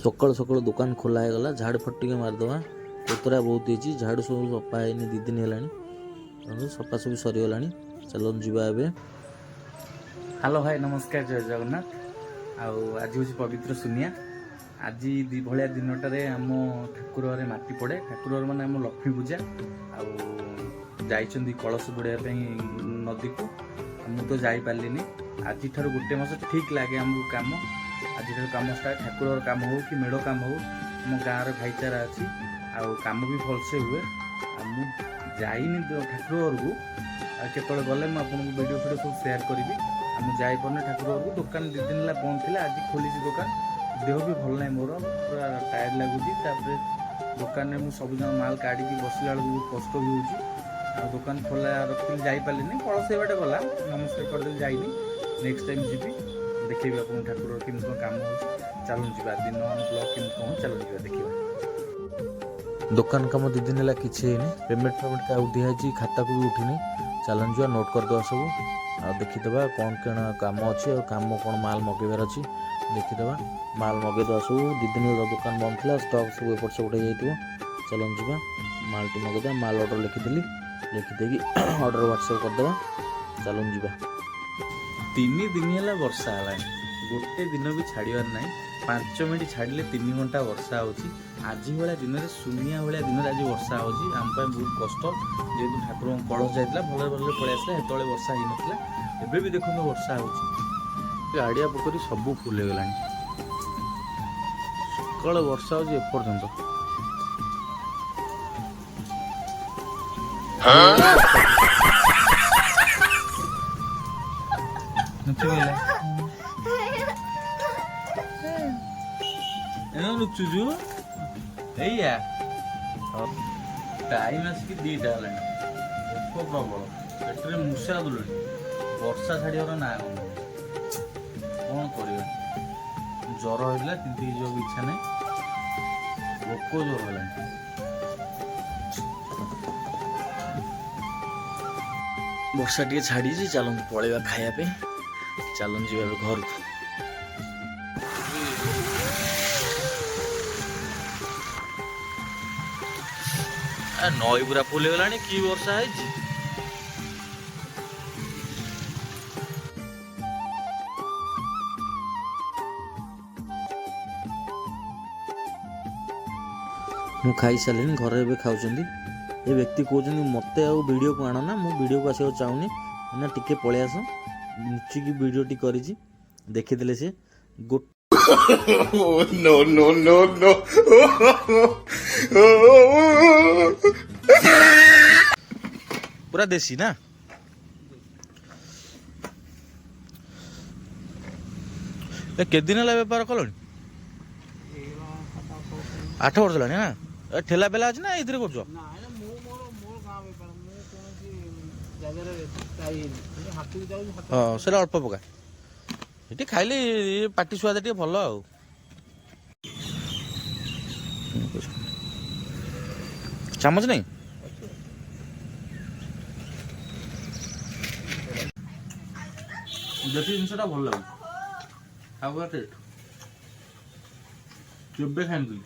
सकाल सकाल दुकान खोला है गला झाड़ फट टे मारदे कोतरा बहुत होती झाड़ू सब सफा है 2 दिन है सफा सब सरीगला चलो जीवा ए। हेलो भाई नमस्कार जय जगन्नाथ। आज हूँ पवित्र सुनिया। आज भाया दिनटारे आम ठाकुर माटी पड़े ठाकुर माने आम लक्ष्मी पूजा आई कलश बुड़ाई नदी को मु तो जापारे आज गोटे मस ठीक लगे आमको कम आज कम स्टार्ट ठाकुर कम हो कि मेढ़ कम हो आम गाँव भाईचारा अच्छी आम भी भलसे हुए जाइनी ठाकुर घर को केत गले मुझे वीडियो फिडियो सब सेयार करी आम जापारे ठाकुर घर को दुकान 2 दिन बंद थी आज खोली दुकान देह भी भल ना मोर पूरा टायर्ड लगुच दुकान में सब जन माल काढ़ी बसला बहुत कष्ट भी हो दुकान खोला रखी जापारे कलश बाटे गला नमस्कार करदे जाइनी नेक्स्ट टाइम जी देखी आप ठाकुर केमी कौन कम हो चलू जा दिन ब्लॉग केमी कौन चलू जा देखा दुकान कम 2 दिन है किसी पेमेंट का दिखाई खाता को भी उठिनी चलन जुआ नोट करदे सब देखीदे कौन कौन कम अच्छी और कम कौन माल मगेबार अच्छी देखीदे माल मगेदे सब 2 दिन दुकान बंद था स्टॉक सब एपट सेपट हो चलन जा माल टी मगेदे माल ऑर्डर लिखिदी लिखिदे ऑर्डर व्हाट्सएप करदे चलन जा 3 दिन है वर्षा है गोटे दिन भी छाड़ार ना 5 मिनट छाड़े 3 घंटा वर्षा होची आज भाया दिन में सुनिया भाया दिन में आज वर्षा होची आम बहुत कष्ट जेहतु ठाकुर कलश जाता भले भले पलि आसला हेतु वर्षा ही नाला एबे भी देखो वर्षा होची गाड़िया पोखरी सब फुल हो गला सकाल वर्षा होची एपर्यंत नुचुजु टाइम आसिक 2टा प्रबल पेटे मूषा बुल वर्षा छाड़र ना कौन कर ज्वर होगा तिंती जो इच्छा नहीं लोक ज्वर है वर्षा टे छाड़ी चलन पलैया खायापे चलन जी घर को नई पूरा फुल गला कि वर्षा है मु खाई सारे घर ए खाऊँ ये व्यक्ति कहते मत वीडियो को आण ना मुझे वीडियो को आसा चाहूनी ना टिके पलि आस नुचिकी वीडियो टी कर देखीदे सी no no no no पूरा देसी ना के दिन है बेपार कल 8 वर्ष है ठेला पेला अच्छे ना ये कर हाँ से अल्प पका ये खाइले पाटी स्वाद टे भल आ चामच नहीं देसी जिनसा भल लगे खावा टेस्ट केबे खाई